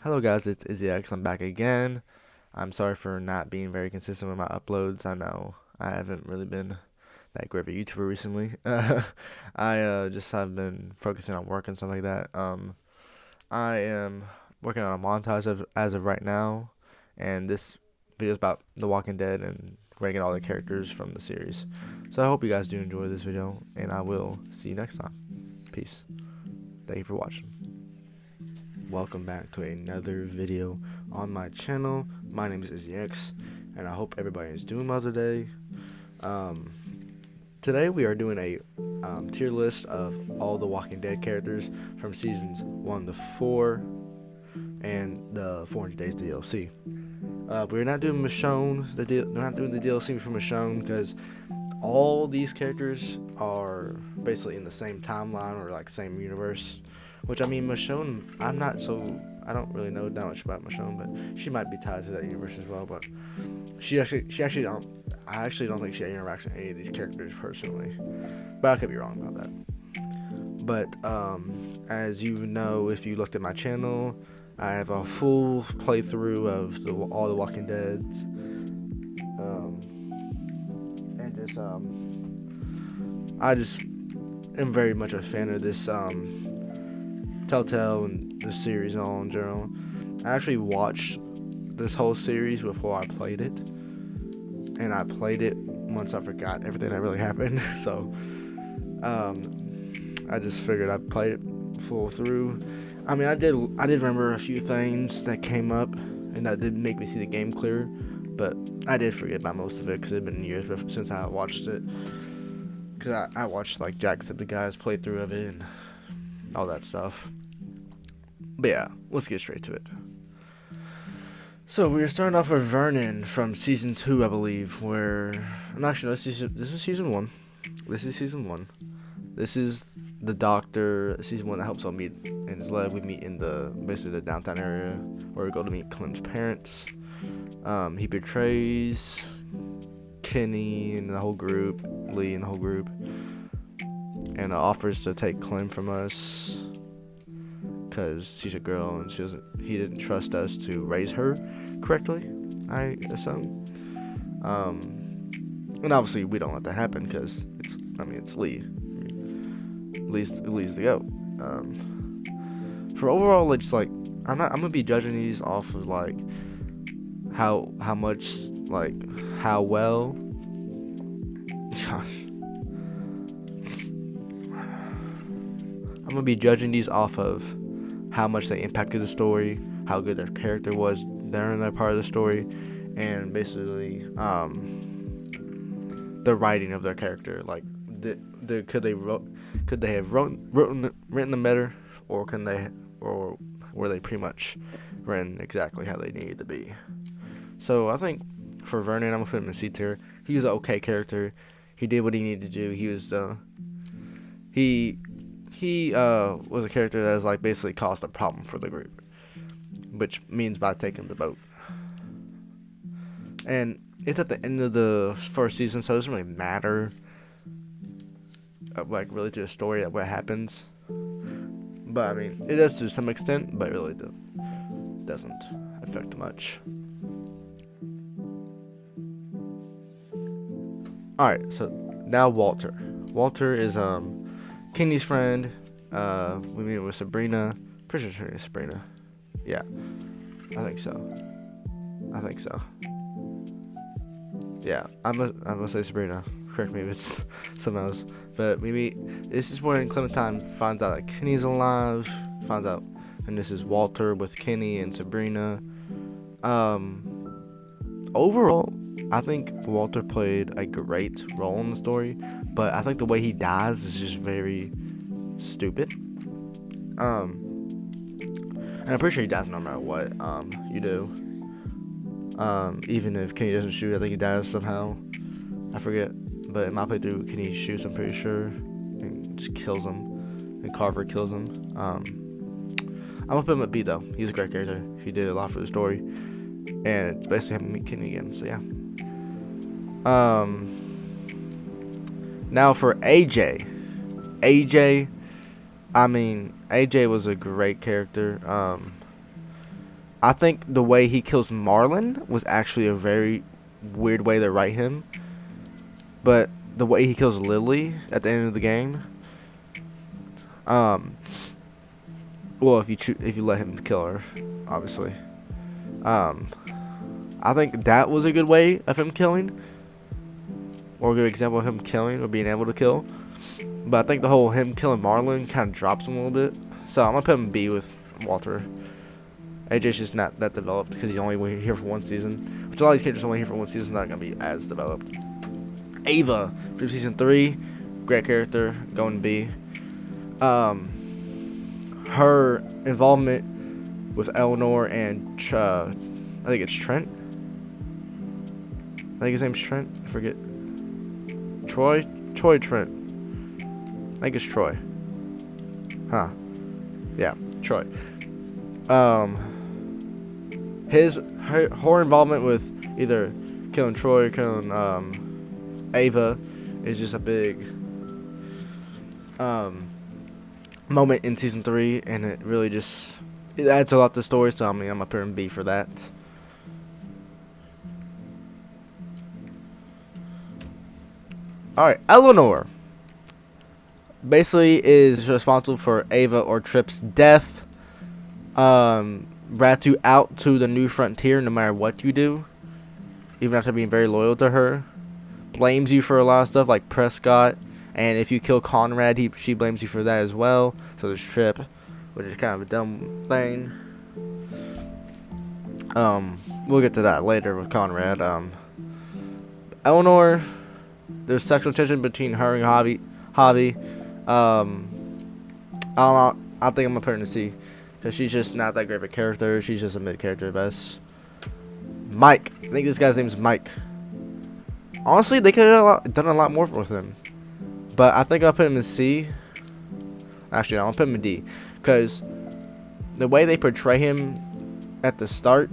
Hello guys, it's IzzyX. I'm back again. I'm sorry for not being very consistent with my uploads. I know I haven't really been that great of a YouTuber recently. I just have been focusing on work and stuff like that. I am working on a montage as of right now, and this video is about The Walking Dead and ranking all the characters from the series. So I hope you guys do enjoy this video, and I will see you next time. Peace. Thank you for watching. Welcome back to another video on my channel. My name is IzzyX, and I hope everybody is doing well today. Today we are doing a tier list of all the Walking Dead characters from seasons 1 to 4 and the 400 Days DLC. We're not doing Michonne. We're not doing the DLC for Michonne because all these characters are basically in the same timeline or like same universe. Which, I mean, Michonne, I don't really know that much about Michonne, but she might be tied to that universe as well. But I actually don't think she interacts with any of these characters personally. But I could be wrong about that. But as you know, if you looked at my channel, I have a full playthrough of all the Walking Deads, and I just am very much a fan of this Telltale and the series all in general. I actually watched this whole series before I played it, and I played it once I forgot everything that really happened. So I just figured I'd play it full through. I mean, I did remember a few things that came up, and that did make me see the game clearer, but I did forget about most of it because it had been years since I watched it. Because I watched like Jacksepticeye's playthrough of it and all that stuff. But yeah, let's get straight to it. So we're starting off with Vernon from season 2, I believe. This is season 1. This is the doctor. Season 1 that helps out meet in his lab. We meet in basically the downtown area where we go to meet Clem's parents. He betrays Kenny and the whole group, Lee and the whole group, and offers to take Clem from us because she's a girl and he didn't trust us to raise her correctly, I assume. And obviously we don't let that happen because it's Lee. Lee's the goat. For overall, it's like I'm gonna be judging these off of like how much, like how well. Gosh. I'm gonna be judging these off of how much they impacted the story, how good their character was during that part of the story, and basically the writing of their character. Like, could they have written them better, or were they pretty much written exactly how they needed to be? So I think for Vernon, I'm gonna put him in C tier. He was an okay character. He did what he needed to do. He was he was a character that has like basically caused a problem for the group, which means by taking the boat. And it's at the end of the first season, so it doesn't really matter, like really to the story of what happens. But I mean, it does to some extent, but it really doesn't affect much. Alright, so now Walter. Walter is Kenny's friend. We meet with Sabrina. Pretty sure her name is Sabrina. Yeah, I think so. Yeah, I'm gonna say Sabrina. Correct me if it's someone else. But this is when Clementine finds out that Kenny's alive. Finds out, and this is Walter with Kenny and Sabrina. Overall, I think Walter played a great role in the story, but I think the way he dies is just very stupid. And I'm pretty sure he dies no matter what you do. Even if Kenny doesn't shoot, I think he dies somehow. I forget, but in my playthrough, Kenny shoots, I'm pretty sure, and just kills him, and Carver kills him. I'm gonna put him at B though. He's a great character. He did a lot for the story, and it's basically having me meet Kenny again. So yeah. Now for AJ. I mean, AJ was a great character. I think the way he kills Marlin was actually a very weird way to write him. But the way he kills Lily at the end of the game, well, if you let him kill her, obviously, I think that was a good way of him killing, or a good example of him killing or being able to kill. But I think the whole him killing Marlin kind of drops him a little bit. So I'm gonna put him B with Walter. AJ's just not that developed because he's only here for one season, which a lot of these characters only here for one season, not gonna be as developed. Ava from season 3, great character, going B. Her involvement with Eleanor and I think it's Trent. I think his name's Trent. I forget. Troy Trent. I think it's Troy. Huh. Yeah, Troy. Her involvement with either killing Troy or killing Ava is just a big moment in season 3, and it really just adds a lot to the story. So I'm gonna put him B for that. All right, Eleanor basically is responsible for Ava or Tripp's death. Rats you out to the new frontier no matter what you do, even after being very loyal to her. Blames you for a lot of stuff like Prescott, and if you kill Conrad, she blames you for that as well. So there's Tripp, which is kind of a dumb thing. We'll get to that later with Conrad. Eleanor, there's sexual tension between her and Javi. I think I'm gonna put her in C, because she's just not that great of a character. She's just a mid character at best. Mike, I think this guy's name is Mike. Honestly, they could have done a lot more with him, but I think I'll put him in C. Actually, no, I'll put him in D, because the way they portray him at the start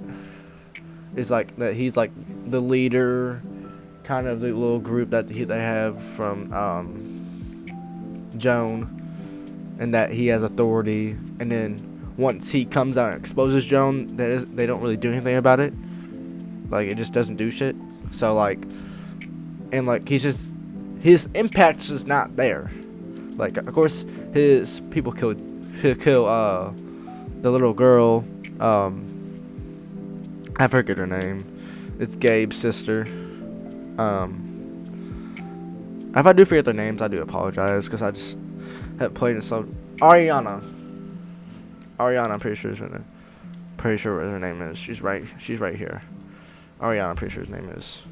is like that he's like the leader, kind of the little group that they have from Joan, and that he has authority. And then once he comes out and exposes Joan, they don't really do anything about it. Like, it just doesn't do shit. So like, and like his impact is just not there. Like, of course his people kill the little girl. I forget her name. It's Gabe's sister. If I do forget their names, I do apologize, because I just haven't played it. So Ariana, I'm pretty sure what her name is. She's right here. Ariana, I'm pretty sure his name is.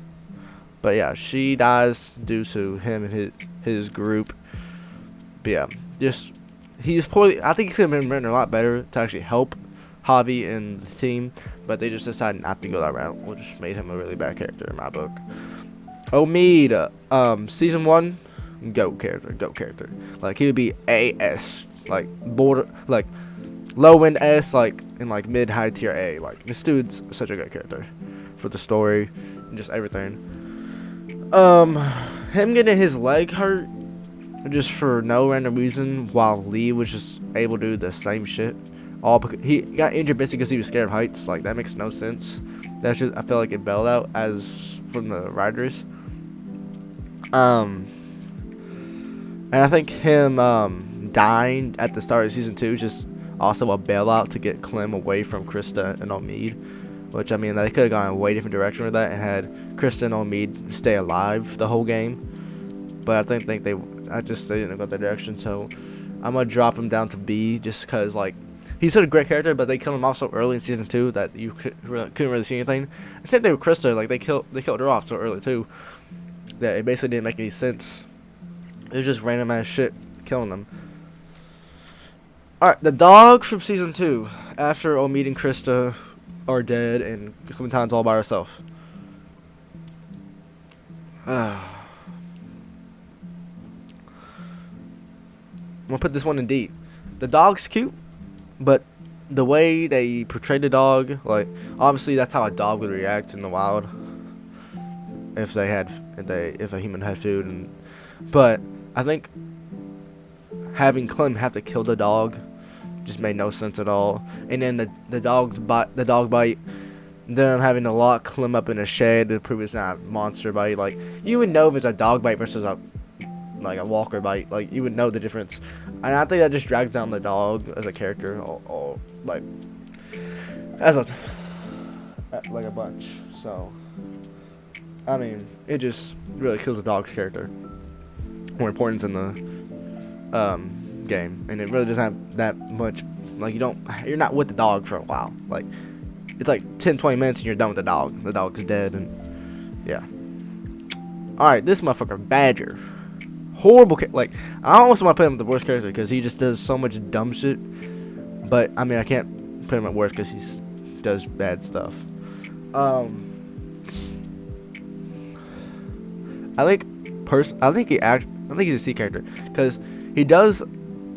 But yeah, she dies due to him and his group. But yeah, he's poorly. I think he could have been written a lot better to actually help Javi and the team, but they just decided not to go that route, which just made him a really bad character in my book. Omid, season 1, goat character. Like, he would be AS, like low end S, like in like mid high tier A. Like, this dude's such a good character for the story and just everything. Him getting his leg hurt just for no random reason, while Lee was just able to do the same shit. All because he got injured basically because he was scared of heights. Like, that makes no sense. That's just, I feel like it bailed out as from the writers. And I think him dying at the start of season 2 is just also a bailout to get Clem away from Krista and Omid. Which, I mean, they could have gone a way different direction with that and had Krista and Omid stay alive the whole game. But I think they didn't go that direction. So I'm gonna drop him down to B, just because, like, he's such a great character, but they killed him off so early in season 2 that you couldn't really see anything. And same thing with Krista, like, they killed her off so early too that it basically didn't make any sense. It was just random ass shit killing them. Alright, the dog from season 2, after Omid and Krista are dead and Clementine's all by herself. I'm gonna put this one in D. The dog's cute, but the way they portray the dog, like, obviously that's how a dog would react in the wild if a human had food. But I think having Clem have to kill the dog just made no sense at all. And then the dog bite, them having to lock Clem up in a shed to prove it's not a monster bite. Like, you would know if it's a dog bite versus a walker bite. Like, you would know the difference. And I think that just drags down the dog as a character, or like as a bunch. So I mean, it just really kills the dog's character, more importance in the game, and it really doesn't have that much. Like, you're not with the dog for a while. Like, it's like 10-20 minutes and you're done with the dog. The dog's dead, and yeah. Alright, this motherfucker, Badger. Horrible, like, I almost want to put him with the worst character because he just does so much dumb shit. But, I mean, I can't put him at worst because he does bad stuff. I think he's a C character because he does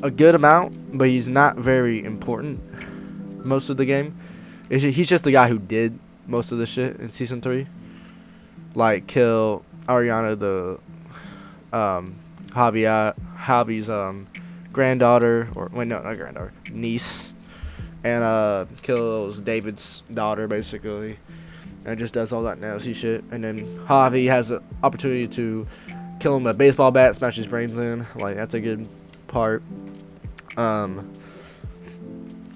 a good amount, but he's not very important most of the game. He's just the guy who did most of the shit in season 3, like kill Ariana, the Javi's granddaughter, or wait, no, not granddaughter, niece, and kills David's daughter basically, and just does all that nasty shit. And then Javi has the opportunity to kill him with a baseball bat, smash his brains in. Like, that's a good part.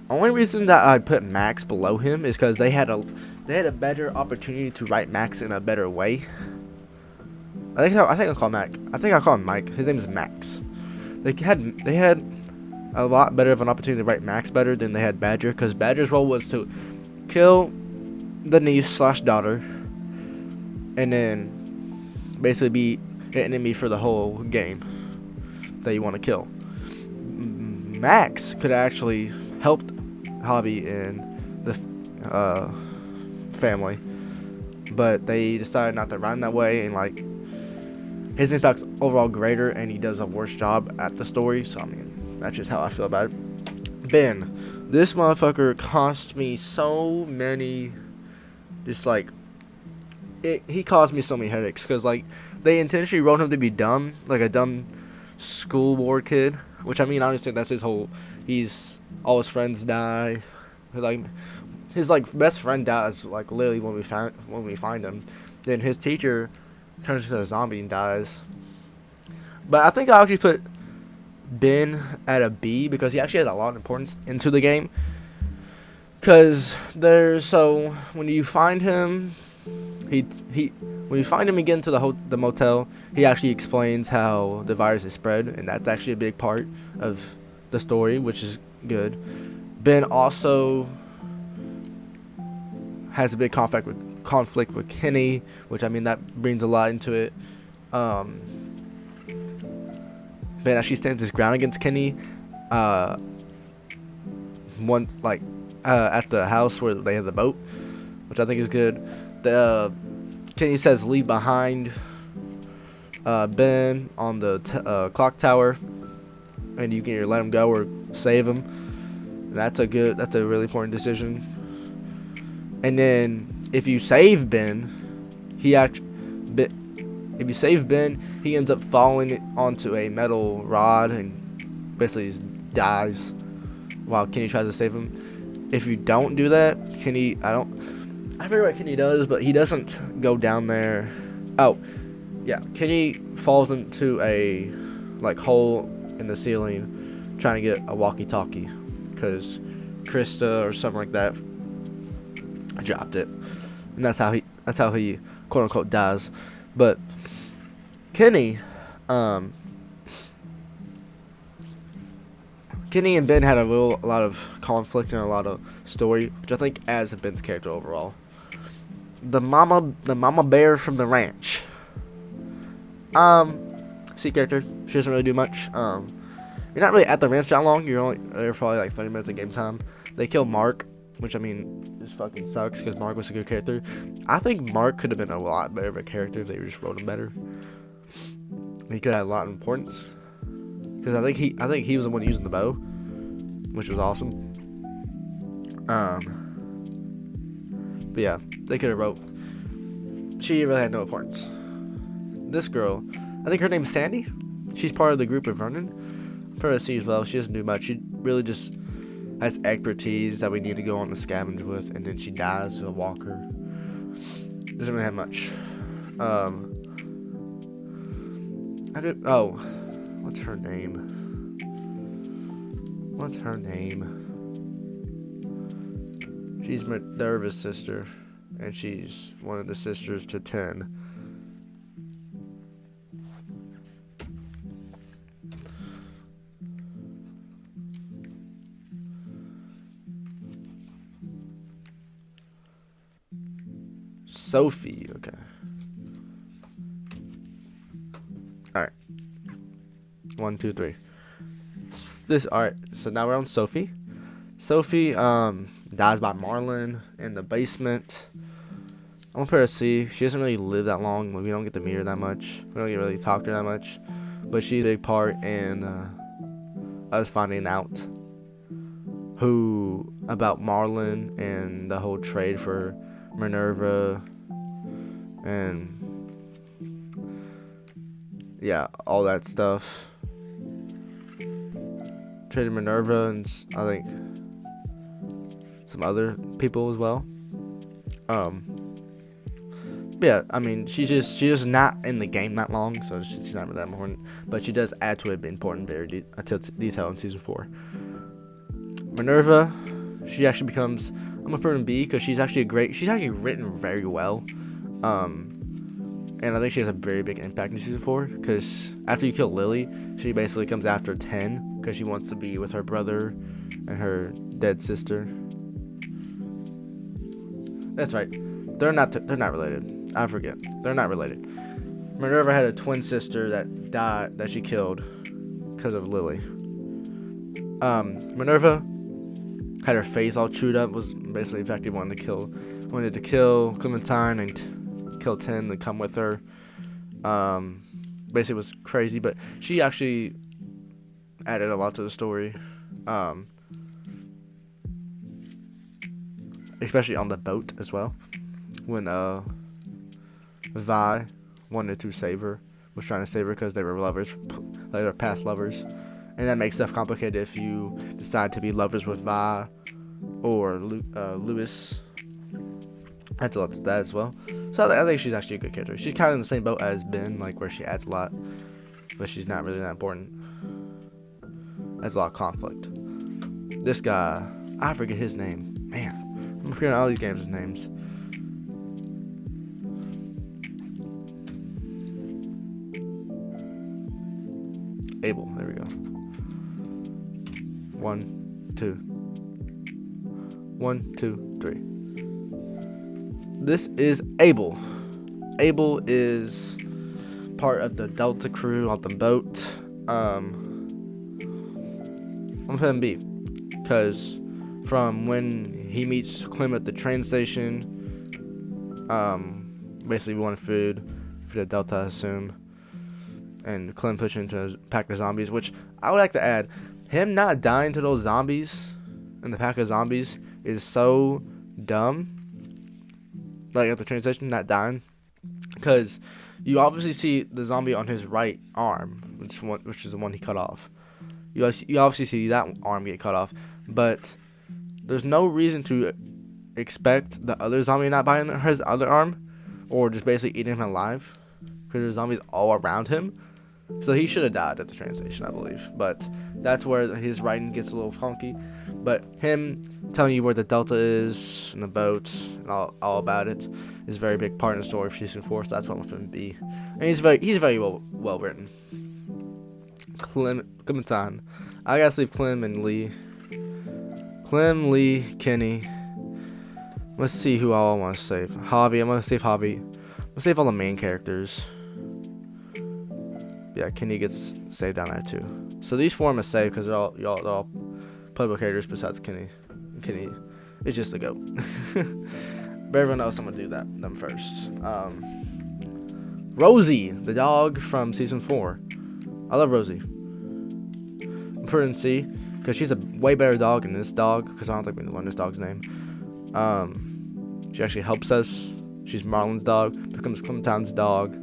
Only reason that I put Max below him is because they had a better opportunity to write Max in a better way. I think I call Mac. I think I call him Mike. His name is Max. They had a lot better of an opportunity to write Max better than they had Badger, because Badger's role was to kill the niece/daughter, and then basically be an enemy for the whole game that you want to kill. Max could have actually helped Javi and the family, but they decided not to run that way, and like, his impact's overall greater and he does a worse job at the story. So I mean, that's just how I feel about it. Ben, this motherfucker cost me so many, just like, he caused me so many headaches, because like, they intentionally wrote him to be dumb, like a dumb school board kid, which, I mean, I understand that's his whole, all his friends die, like, his like best friend dies like literally when we find him. Then his teacher turns into a zombie and dies. But I think I actually put Ben at a B because he actually has a lot of importance into the game. Cause when you find him, when you find him again to the motel, he actually explains how the virus is spread, and that's actually a big part of the story, which is good. Ben also has a big conflict with Kenny, which, I mean, that brings a lot into it. Ben actually stands his ground against Kenny. At the house where they have the boat, which I think is good. Kenny says leave behind Ben on the clock tower, and you can either let him go or save him. That's a really important decision. And then if you save Ben, he ends up falling onto a metal rod and basically just dies while Kenny tries to save him. If you don't do that, Kenny, I forget what Kenny does, but he doesn't go down there. Oh, yeah, Kenny falls into a hole in the ceiling trying to get a walkie-talkie because Krista or something like that dropped it, and that's how he quote unquote dies. But Kenny and Ben had a lot of conflict and a lot of story, which I think adds to Ben's character overall. The mama bear from the ranch. C character. She doesn't really do much. You're not really at the ranch that long. You're only there probably like 30 minutes of game time. They kill Mark, which, I mean, just fucking sucks because Mark was a good character. I think Mark could have been a lot better of a character if they just wrote him better. He could have had a lot of importance because I think he was the one using the bow, which was awesome. But yeah, they could have wrote. She really had no importance. This girl, I think her name's Sandy. She's part of the group of Vernon. For a C as well. She doesn't do much. She really just has expertise that we need to go on the scavenge with, and then she dies to a walker. Doesn't really have much. I do. Oh, what's her name? She's Minerva's sister, and she's one of the sisters to 10. Sophie, okay. Alright. 1, 2, 3. Alright, so now we're on Sophie. Sophie dies by Marlin in the basement. I'm gonna put her at C. She doesn't really live that long. We don't get to meet her that much. We don't get really talk to her that much. But she's a big part in us finding out about Marlin and the whole trade for Minerva and yeah, all that stuff. Traded Minerva and I think some other people as well. Yeah, I mean, she's just not in the game that long, so she's not really that important. But she does add to it important very detail in season 4. Minerva, she actually becomes, I'm gonna put her in B because she's actually written very well. And I think she has a very big impact in season 4 because after you kill Lily, she basically comes after 10 because she wants to be with her brother and her dead sister. That's right. They're not related. I forget. They're not related. Minerva had a twin sister that died, that she killed because of Lily. Minerva had her face all chewed up, was basically effectively wanted to kill Clementine and kill 10 to come with her. Basically was crazy, but she actually added a lot to the story. Especially on the boat as well. When Vi wanted to save her, was trying to save her because they were lovers, they were past lovers, and that makes stuff complicated if you decide to be lovers with Vi or Lewis. Adds a lot to that as well. So I think she's actually a good character. She's kind of in the same boat as Ben, like where she adds a lot, but she's not really that important. Adds a lot of conflict. This guy, I forget his name. Man, I'm forgetting all these games' names. Abel, there we go. 1, 2. 1, 2, 3. This is Abel. Abel is part of the Delta crew on the boat. I'm gonna put him B, because from when he meets Clem at the train station, basically we wanted food for the Delta, I assume. And Clem pushed into a pack of zombies, which I would like to add, him not dying to those zombies and the pack of zombies is so dumb. Like at the train station, not dying, because you obviously see the zombie on his right arm, which is the one he cut off. You obviously see that arm get cut off, but there's no reason to expect the other zombie not biting his other arm, or just basically eating him alive, because there's zombies all around him. So he should have died at the train station, I believe. But that's where his writing gets a little funky. But him telling you where the Delta is and the boat and all about it is a very big part in the story for season 4. So that's what I'm going to be. And he's very well written. Clementine. I gotta save Clem and Lee. Clem, Lee, Kenny. Let's see who all I want to save. Javi. I'm gonna save Javi. I'm gonna save all the main characters. Yeah, Kenny gets saved down there too. So these 4 I'm gonna save because they're all playable characters besides Kenny. Kenny is just a goat. But everyone else, I'm gonna do them first. Rosie, the dog from season 4. I love Rosie. I'm putting in C because she's a way better dog than this dog, because I don't think we learned this dog's name. She actually helps us. She's Marlon's dog, becomes Clementine's dog.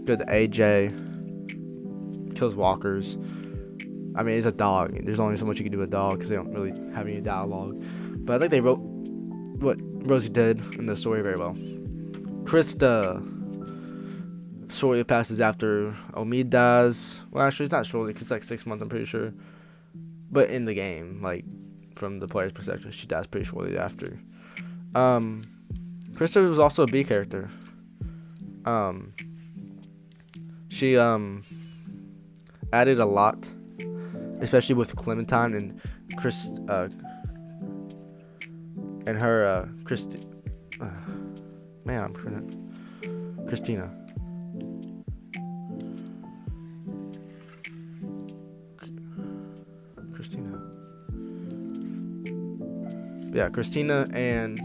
Good to AJ, kills walkers. I mean, it's a dog. There's only so much you can do with a dog because they don't really have any dialogue. But I think they wrote what Rosie did in the story very well. Krista shortly passes after Omid dies. Well, actually, it's not shortly because it's like 6 months, I'm pretty sure. But in the game, like, from the player's perspective, she dies pretty shortly after. Krista was also a B character. She added a lot, especially with Clementine and Chris and her Christina. Christina. Yeah, Christina and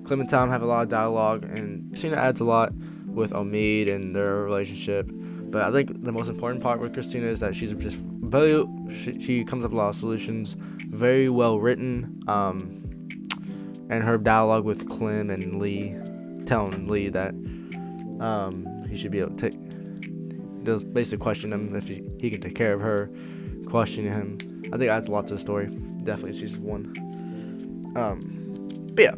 Clementine have a lot of dialogue, and Christina adds a lot with Omid and their relationship. But I think the most important part with Christina is that she's just she comes up with a lot of solutions, very well written, and her dialogue with Clem and Lee, telling Lee that he should be able to does basically question him if he can take care of her, questioning him. I think adds a lot to the story. Definitely season 1. But yeah,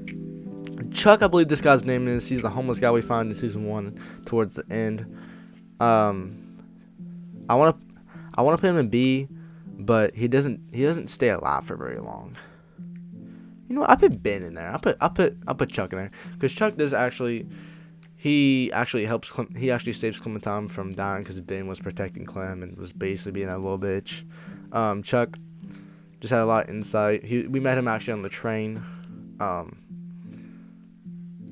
Chuck, I believe this guy's name is. He's the homeless guy we find in season 1 towards the end. I want to put him in B, but he doesn't stay alive for very long. You know what? I put Ben in there. I'll put Chuck in there because Chuck does actually. He actually helps. He actually saves Clementine from dying because Ben was protecting Clem and was basically being a little bitch. Chuck just had a lot of insight. We met him actually on the train.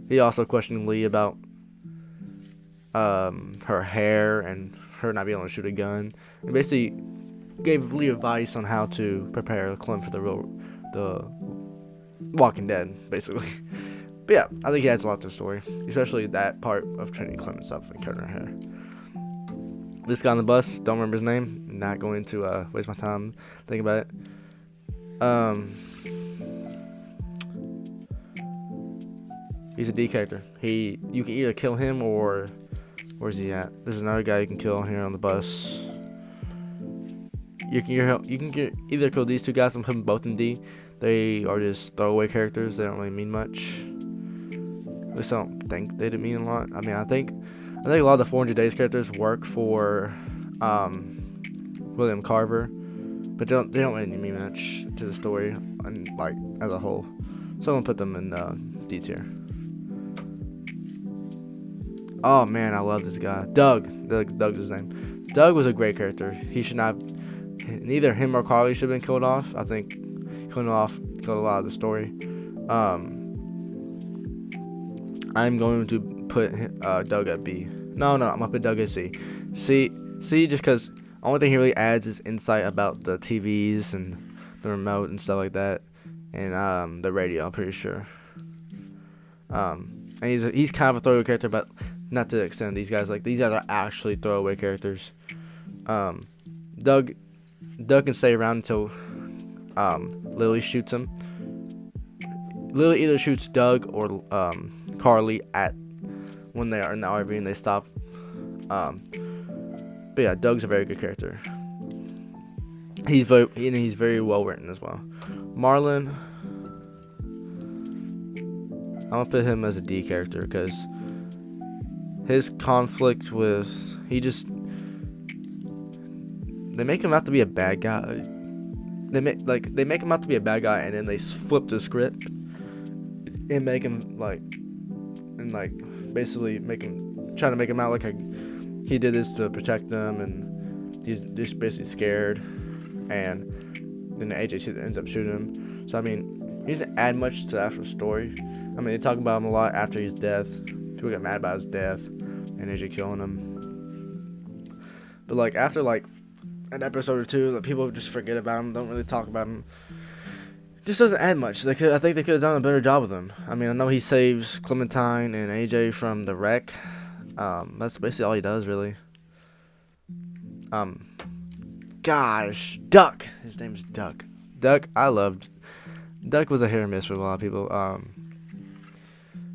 He also questioned Lee about her hair and her not being able to shoot a gun, and basically gave Lee advice on how to prepare Clem for the Walking Dead, basically. But yeah, I think he adds a lot to the story, especially that part of training Clem and stuff and cutting her hair. This guy on the bus, don't remember his name. Not going to waste my time thinking about it. He's a D character. You can either kill him or where's he at? There's another guy you can kill here on the bus. You can either kill these two guys and put them both in D. They are just throwaway characters. They don't really mean much. At least I don't think they didn't mean a lot. I mean, I think a lot of the 400 Days characters work for William Carver, but they don't really mean much to the story and like as a whole. So I'm gonna put them in D tier. Oh man, I love this guy. Doug is his name. Doug was a great character. He should not. Neither him or Carly should have been killed off. I think killed a lot of the story. I'm going to put Doug at B. No, I'm gonna put Doug at C. C just because the only thing he really adds is insight about the TVs and the remote and stuff like that, and the radio. I'm pretty sure. And he's kind of a throwaway character, but not to the extent these guys. Like these guys are actually throwaway characters. Doug can stay around until Lily shoots him. Lily either shoots Doug or Carly when they are in the RV and they stop. But yeah, Doug's a very good character. He's very well written as well. Marlon, I'm gonna put him as a D character because his conflict with they make him out to be a bad guy. They make him out to be a bad guy, and then they flip the script and make him basically try to make him out like he did this to protect them, and he's just basically scared, and then AJ ends up shooting him. So I mean, he doesn't add much to the actual story. I mean, they talk about him a lot after his death. People get mad about his death and AJ killing him. But like after like an episode or two, that people just forget about him, don't really talk about him. Just doesn't add much. I think they could have done a better job with him. I mean, I know he saves Clementine and AJ from the wreck. That's basically all he does, really. Gosh, Duck. His name's Duck. Duck, I loved. Duck was a hit or miss for a lot of people.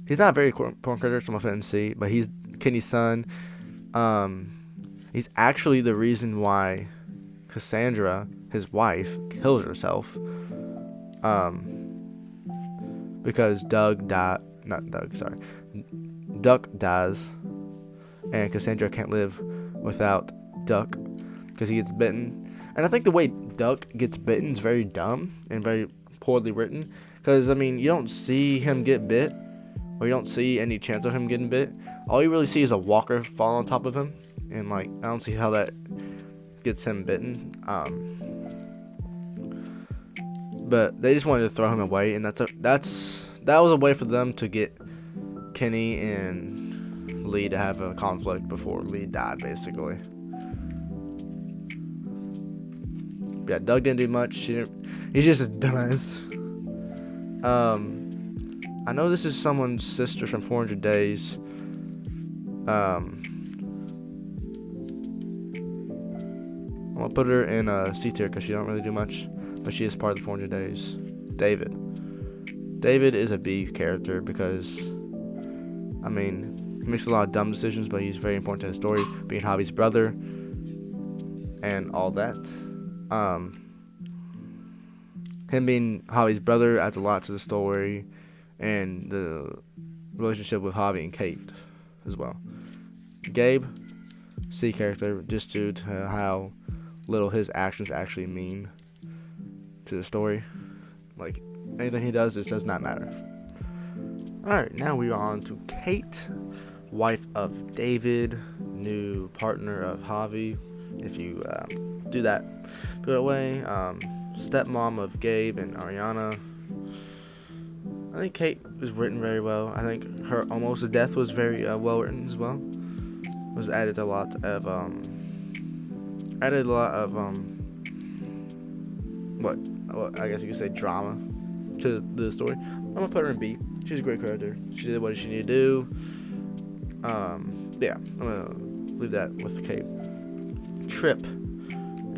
He's not a very important character, so I'm gonna MC, but he's Kenny's son. He's actually the reason why Cassandra his wife kills herself. Because Duck dies, and Cassandra can't live without Duck because he gets bitten. And I think the way Duck gets bitten is very dumb and very poorly written. Because, I mean, you don't see him get bit, or you don't see any chance of him getting bit. All you really see is a walker fall on top of him. And, like, I don't see how that gets him bitten. But they just wanted to throw him away, and that was a way for them to get Kenny and Lee to have a conflict before Lee died, basically. Yeah, Doug didn't do much. He's just a dumbass. I know this is someone's sister from 400 Days. I'm gonna put her in a C tier because she don't really do much, but she is part of the 400 Days. David is a B character because, I mean, he makes a lot of dumb decisions, but he's very important to the story, being Javi's brother and all that. Him being Javi's brother adds a lot to the story and the relationship with Javi and Kate as well. Gabe, C character, just due to how little his actions actually mean to the story. Like, anything he does, it does not matter. Alright, now we are on to Kate, wife of David, new partner of Javi, if you do that. Put it away. Stepmom of Gabe and Ariana. I think Kate was written very well. I think her almost death was very well written as well. It was added a lot of what I guess you could say drama to the story. I'm gonna put her in B. She's a great character. She did what she needed to do. Yeah, I'm gonna leave that with Kate. Trip.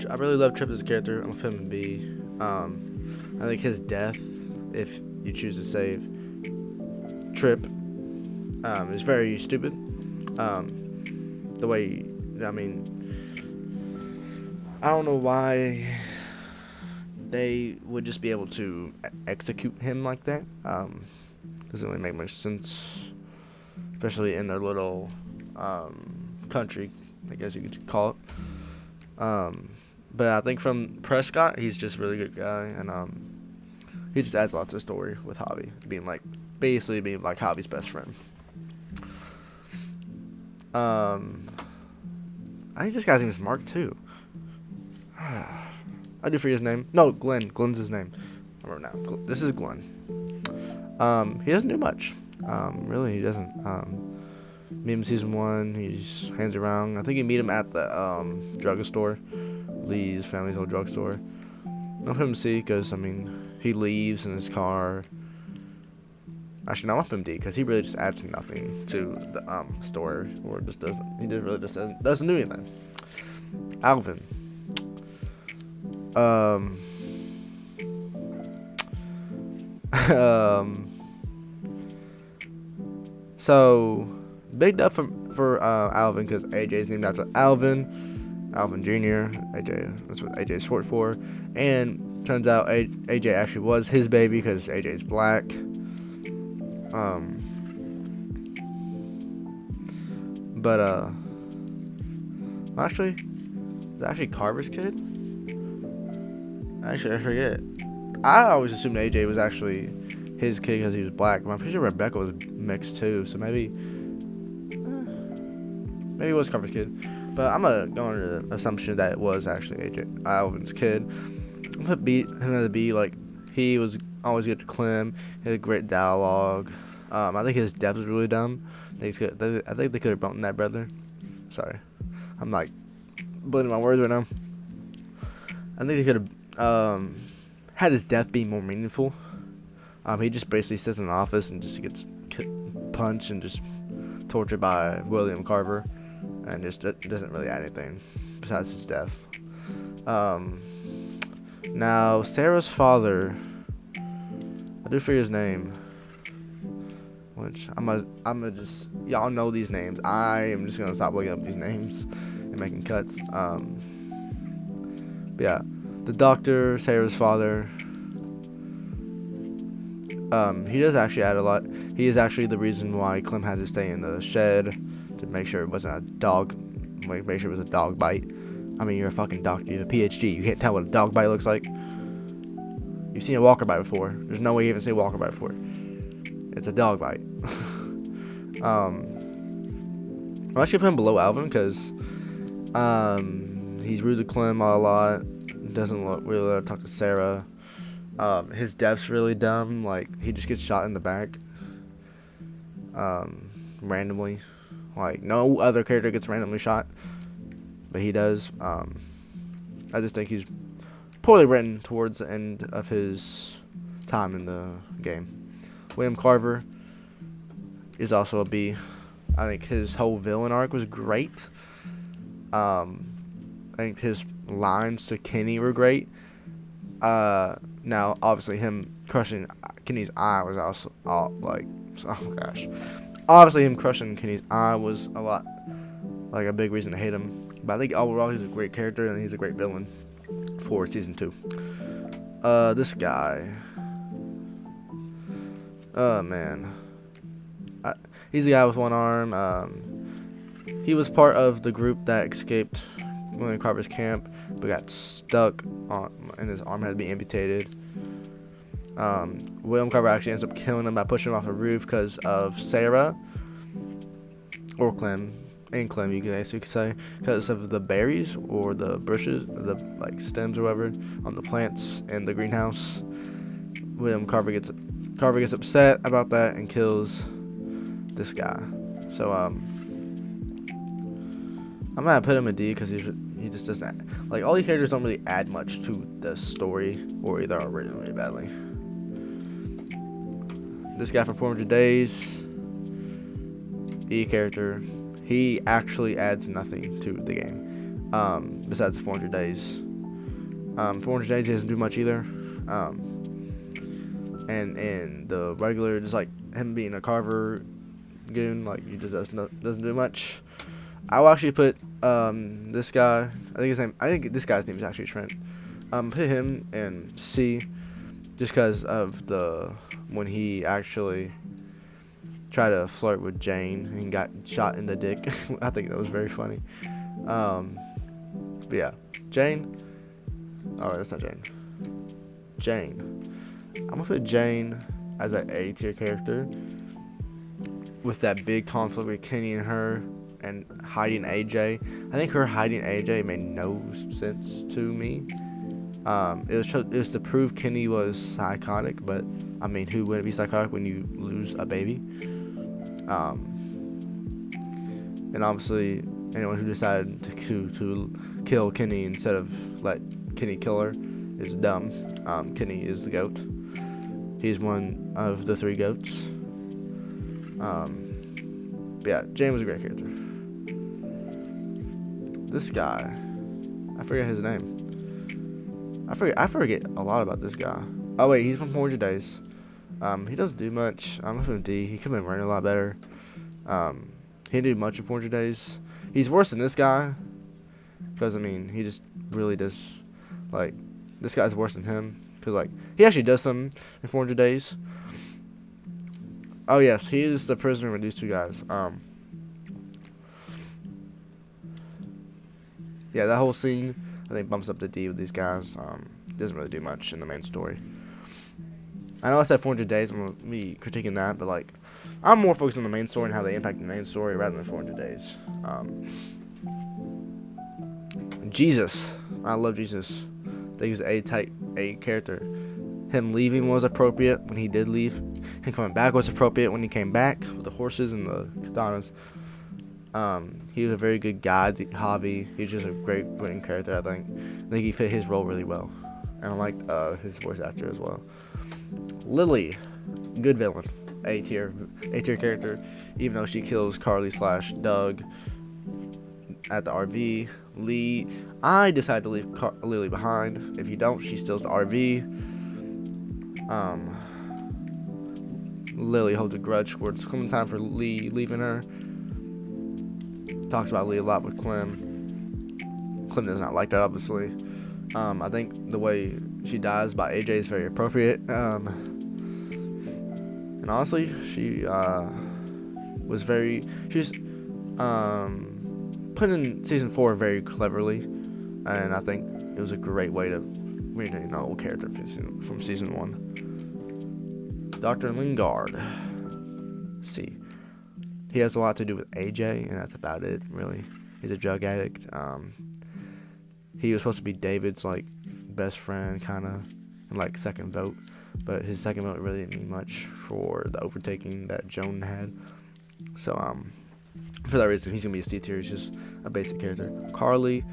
I really love Trip as a character. I'm gonna put him in B. I think his death, if you choose to save Trip, is very stupid. The way, I mean, I don't know why they would just be able to execute him like that. Doesn't really make much sense, especially in their little country, I guess you could call it. But I think from Prescott, he's just a really good guy, and he just adds a lot to the story with Javi, basically being like Javi's best friend. I think this guy's name is Mark too. I do forget his name. No, Glenn. Glenn's his name. I remember now. This is Glenn. He doesn't do much. Really, he doesn't. Meet him in season 1. He's hands around. I think you meet him at the drugstore, Lee's family's old drugstore. I'll put him C because, I mean, he leaves in his car. Actually, no, I'll put him D because he really just adds nothing to the story, or just doesn't. He just really just doesn't do anything. Alvin. So big dub for Alvin because AJ's named after Alvin Jr. AJ, that's what AJ is short for, and turns out AJ actually was his baby because AJ's black. But actually, is that actually Carver's kid? Actually, I forget. I always assumed AJ was actually his kid because he was black. But I'm pretty sure Rebecca was mixed too, so maybe it was Carver's kid. But I'm gonna go under the assumption that it was actually AJ Alvin's kid. I'm gonna beat him as a B. Like, he was always good to Clem. He had great dialogue. I think his death was really dumb. I think they could have bumped that brother. Sorry, I'm like blending my words right now. I think they could have had his death be more meaningful. He just basically sits in the office and just gets punched and just tortured by William Carver, and just doesn't really add anything besides his death. Now Sarah's father, I do forget his name, which I'm gonna just, y'all know these names. I am just gonna stop looking up these names and making cuts. But yeah, The doctor, Sarah's father. He does actually add a lot. He is actually the reason why Clem had to stay in the shed to make sure it wasn't a dog. Make sure it was a dog bite. I mean, you're a fucking doctor. You're a PhD. You can't tell what a dog bite looks like. You've seen a walker bite before. There's no way you even say walker bite before. It's a dog bite. I'm actually put him below Alvin because he's rude to Clem a lot. Doesn't really talk to Sarah. His death's really dumb. Like, he just gets shot in the back. Randomly. Like, no other character gets randomly shot. But he does. I just think he's poorly written towards the end of his time in the game. William Carver is also a B. I think his whole villain arc was great. I think his lines to Kenny were great. Now, obviously, him crushing Kenny's eye was also, oh gosh. Obviously, him crushing Kenny's eye was a lot, like, a big reason to hate him. But I think overall, he's a great character, and he's a great villain for Season 2. This guy. Oh, man. He's the guy with one arm. He was part of the group that escaped William Carver's camp, but got stuck and his arm had to be amputated. William Carver actually ends up killing him by pushing him off a roof because of Sarah, or Clem, and Clem, you could say, because of the berries or the bushes, the stems or whatever on the plants in the greenhouse. William Carver gets upset about that and kills this guy. So I'm gonna put him a D because he just doesn't, like, all these characters don't really add much to the story, or either are written really badly. This guy from 400 Days, E character, he actually adds nothing to the game, besides 400 Days. 400 Days doesn't do much either. And in the regular, just like him being a Carver goon, like, he just doesn't do much. I will actually put this guy. I think this guy's name is actually Trent. Put him in C, just because of when he actually tried to flirt with Jane and got shot in the dick. I think that was very funny. But yeah, Jane. Oh, that's not Jane. Jane. I'm gonna put Jane as an A tier character with that big conflict with Kenny and her, and hiding AJ. I think her hiding AJ made no sense to me. It was to prove Kenny was psychotic, but I mean, who wouldn't be psychotic when you lose a baby? And obviously, anyone who decided to kill Kenny instead of let Kenny kill her is dumb. Kenny is the goat. He's one of the 3 goats. But yeah, Jane was a great character. This guy, I forget his name. I forget a lot about this guy. Oh wait, he's from 400 Days. He doesn't do much. I'm from D. He could have been running a lot better. He didn't do much in 400 Days. He's worse than this guy, because I mean, he just really does, like, this guy's worse than him, because, like, he actually does something in 400 Days. Oh yes, he is the prisoner with these 2 guys. Yeah, that whole scene, I think, bumps up the D with these guys. Doesn't really do much in the main story. I know I said 400 Days, I'm going to be critiquing that, but, like, I'm more focused on the main story and how they impact the main story rather than 400 Days. Jesus. I love Jesus. They use A character. Him leaving was appropriate when he did leave. Him coming back was appropriate when he came back with the horses and the katanas. He was a very good guy, Javi. He's just a great winning character, I think. I think he fit his role really well. And I liked his voice actor as well. Lily, good villain. A tier character, even though she kills Carly / Doug at the RV. Lee, I decided to leave Lily behind. If you don't, she steals the RV. Lily holds a grudge towards Clem. Time for Lee leaving her. Talks about Lee a lot with Clem. Clem does not like that, obviously. I think the way she dies by AJ is very appropriate. And honestly, she was put in season 4 very cleverly, and I think it was a great way to rename an old character from season 1. Dr. Lingard. See, he has a lot to do with AJ, and that's about it, really. He's a drug addict. He was supposed to be David's like best friend, kind of, and like second vote, but his second vote really didn't mean much for the overtaking that Joan had. So for that reason, he's gonna be a C tier. He's just a basic character. Carly,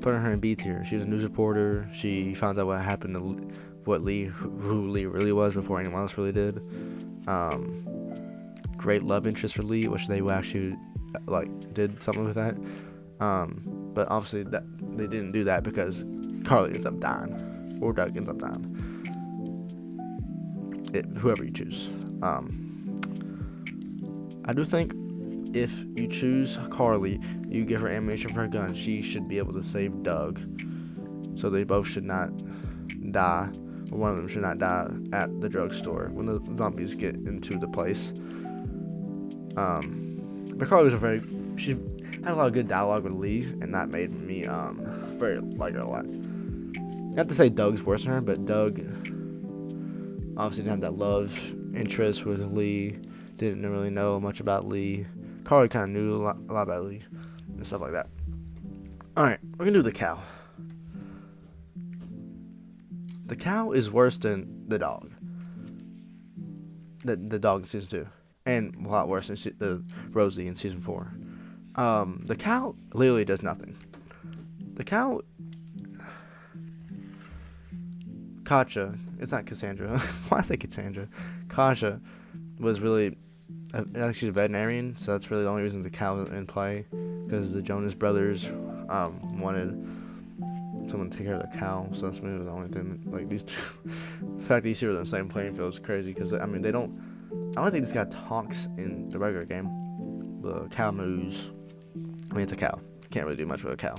putting her in B tier. She was a news reporter. She found out what happened to who Lee really was before anyone else really did. Great love interest for Lee, which they actually did something with that. But obviously that they didn't do that because Carly ends up dying, or Doug ends up dying. Whoever you choose. I do think if you choose Carly, you give her ammunition for her gun, she should be able to save Doug. So they both should not die, or one of them should not die at the drugstore when the zombies get into the place. But Carly was she had a lot of good dialogue with Lee, and that made me very like her a lot. Not to say Doug's worse than her, but Doug obviously didn't have that love interest with Lee, didn't really know much about Lee. Carly kind of knew a lot about Lee and stuff like that. Alright, we're going to do the cow. The cow is worse than the dog. The dog in season 2. And a lot worse than the Rosie in season 4. The cow literally does nothing. The cow... Katja, it's not Cassandra. Why say Cassandra? Katja was really... she's a veterinarian, so that's really the only reason the cow is in play. Because the Jonas brothers wanted someone to take care of the cow, so that's really the only thing. Like, these two... the fact that these two are on the same playing field is crazy, because, I mean, they don't... I don't think this guy talks in the regular game. The cow moves. I mean, it's a cow. Can't really do much with a cow.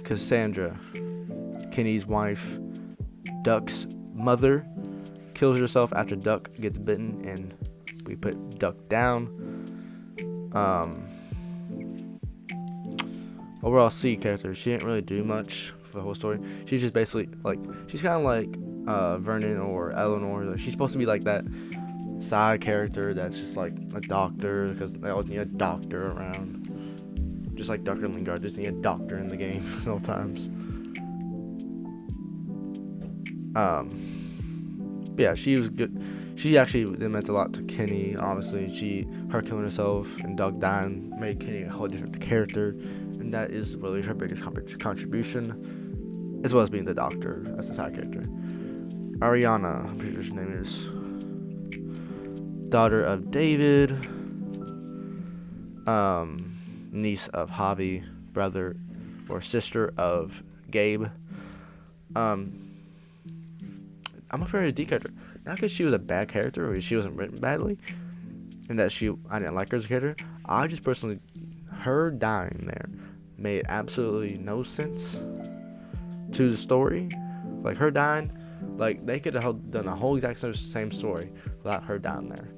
Cassandra, Kenny's wife, Duck's mother, kills herself after Duck gets bitten, and we put Duck down. Overall C character, she didn't really do much for the whole story. She's just basically, she's kind of like Vernon or Eleanor. She's supposed to be like that side character that's just like a doctor, because they always need a doctor around. Just like Dr. Lingard, just need a doctor in the game at all times. But yeah, she was good. She actually meant a lot to Kenny. Obviously, her killing herself and Doug dying made Kenny a whole different character, and that is really her biggest contribution, as well as being the doctor as a side character. Ariana, I'm pretty sure her name is, daughter of David, niece of Javi, brother or sister of Gabe. I'm a very D character. Not because she was a bad character or she wasn't written badly, and that I didn't like her as a character. I just personally, her dying there made absolutely no sense to the story. Like, her dying, they could have done the whole exact same story without her dying there.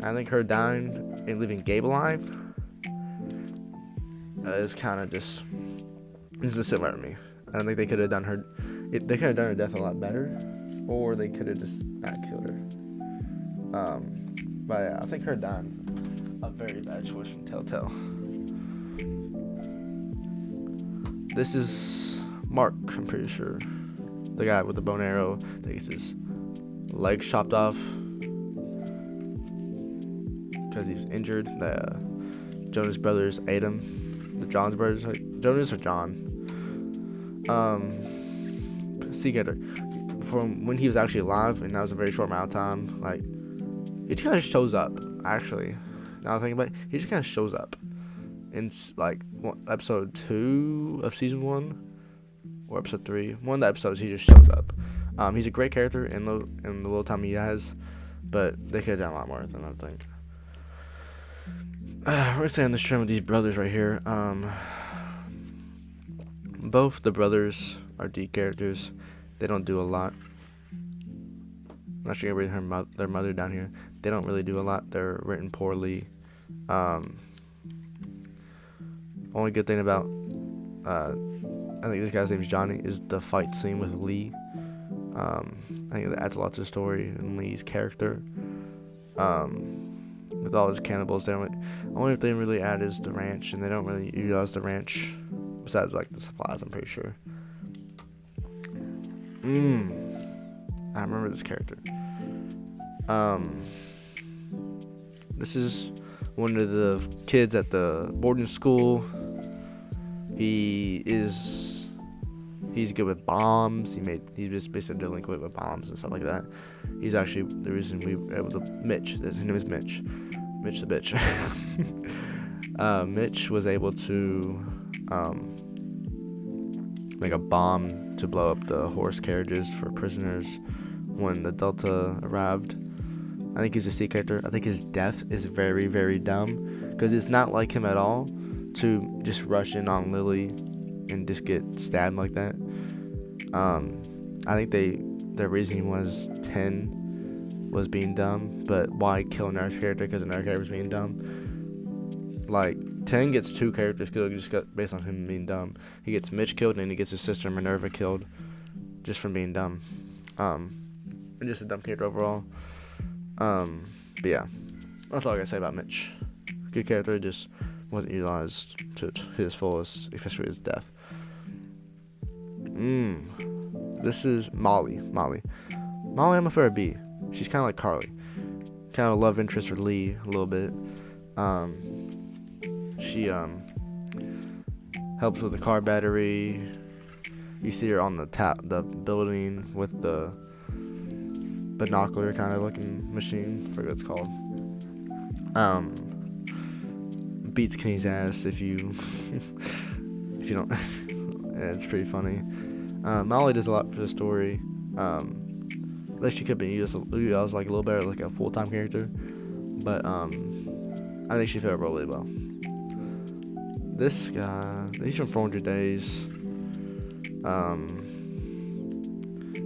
I think her dying and leaving Gabe alive is kind of just, this is similar to me. I don't think they could have done her. They could have done her death a lot better, or they could have just not killed her. But yeah, I think her dying, a very bad choice from Telltale. This is Mark, I'm pretty sure. The guy with the bow and arrow that gets his legs chopped off because he's injured. The Jonas brothers ate him. The Jonas brothers, Jonas or John. Seagator, from when he was actually alive, and that was a very short amount of time, he just kind of shows up, actually. Now I think about it, he just kind of shows up in episode 2 of season 1 or episode 3. One of the episodes he just shows up. He's a great character in the little time he has, but they could have done a lot more with him, I think. We're gonna stay on this trend with these brothers right here. both the brothers are D characters. They don't do a lot. I'm not sure you read their mother down here. They don't really do a lot. They're written poorly. Only good thing about I think this guy's name is Johnny is the fight scene with Lee. I think that adds a lot to the story and Lee's character. With all his cannibals, the only thing they really add is the ranch, and they don't really utilize the ranch besides like the supplies. I'm pretty sure. I remember this character. This is one of the kids at the boarding school. He's good with bombs. He's just basically delinquent with bombs and stuff like that. He's actually the reason we were able to Mitch. His name is Mitch. Mitch the bitch. Mitch was able to make a bomb to blow up the horse carriages for prisoners when the Delta arrived. I think he's a C character. I think his death is very, very dumb because it's not like him at all to just rush in on Lily and just get stabbed like that. I think their reasoning was 10 was being dumb, but why kill another character because another character was being dumb? Like 10 gets 2 characters killed just based on him being dumb. He gets Mitch killed and he gets his sister Minerva killed just from being dumb. And just a dumb character overall. But yeah, that's all I gotta say about Mitch. Good character, just wasn't utilized to his fullest, especially his death. This is Molly. Molly, I'm a fair B. She's kind of like Carly. Kind of a love interest for Lee a little bit. She helps with the car battery. You see her on the building with the binocular kind of looking machine. I forget what it's called. Beats Kenny's ass if you don't. Yeah, it's pretty funny. Molly does a lot for the story. At least she could have been used like a little better, like a full-time character. But I think she fit her role really well. This guy, he's from 400 Days.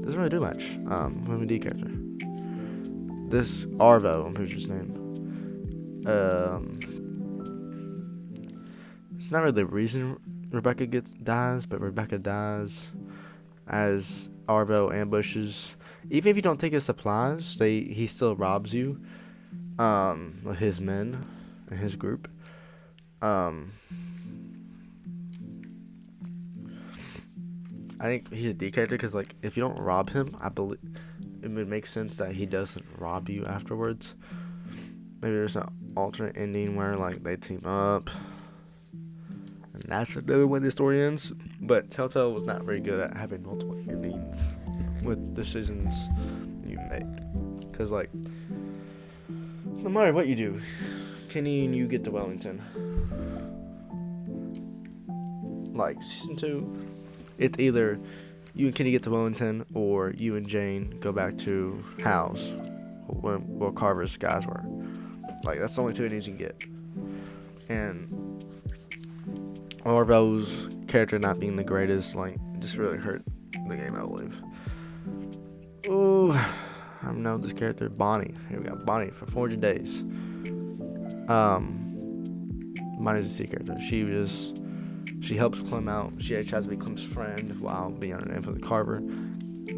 Doesn't really do much. I'm a D character. This Arvo, I'm pretty sure his name. It's not really the reason Rebecca dies, but Rebecca dies as Arvo ambushes. Even if you don't take his supplies, he still robs you. With his men and his group. I think he's a D character because, like, if you don't rob him, I believe it would make sense that he doesn't rob you afterwards. Maybe there's an alternate ending where, like, they team up, and that's another way the story ends. But Telltale was not very good at having multiple endings with decisions you made. Because, like, no matter what you do, Kenny and you get to Wellington. Like, season 2, it's either you and Kenny get to Wellington or you and Jane go back to House where Carver's guys were. Like, that's the only 2 endings you can get. And Orvo's character not being the greatest, like, just really hurt the game, I believe. Ooh, I know this character, Bonnie. Here we go, Bonnie for 400 Days. Bonnie's a C character. She helps Clem out. She tries to be Clem's friend while being under the influence of Carver.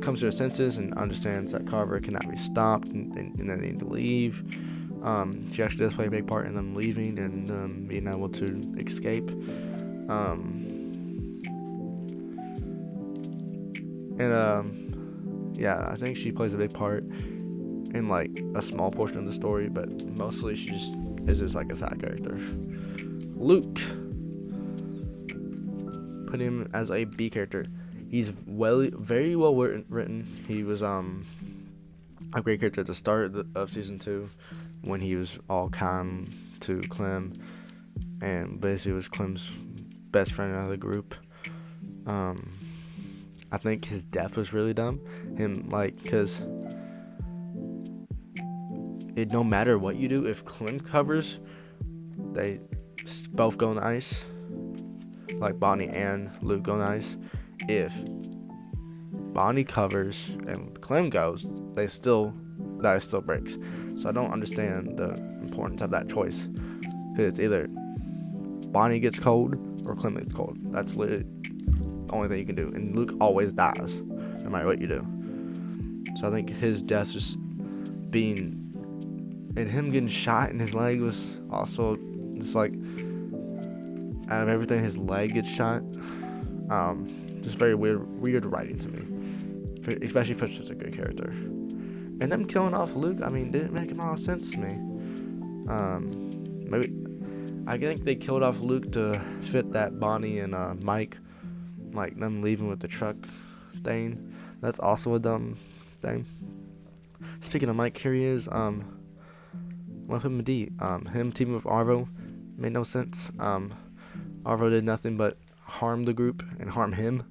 Comes to her senses and understands that Carver cannot be stopped and they need to leave. She actually does play a big part in them leaving and being able to escape. Yeah, I think she plays a big part in, like, a small portion of the story, but mostly she just is just like a side character. Luke. Put him as a B character. He's very well written. He was a great character at the start of season 2 when he was all kind to Clem and basically was Clem's best friend out of the group. I think his death was really dumb. Because no matter what you do, if Clem covers, they both go on the ice. like Bonnie and Luke go nice. If Bonnie covers and Clem goes, that still breaks. So I don't understand the importance of that choice, because it's either Bonnie gets cold or Clem gets cold. That's literally the only thing you can do, and Luke always dies no matter what you do. So I think his death just being, and him getting shot in his leg was also just like, out of everything, his leg gets shot. Just very weird writing to me, especially for such a good character. And them killing off Luke, I mean, didn't make a lot of sense to me. Maybe I think they killed off Luke to fit that Bonnie and Mike, like them leaving with the truck thing. That's also a dumb thing. Speaking of Mike, here he is. What happened to D? Him teaming with Arvo made no sense. Arvo did nothing but harm the group and harm him.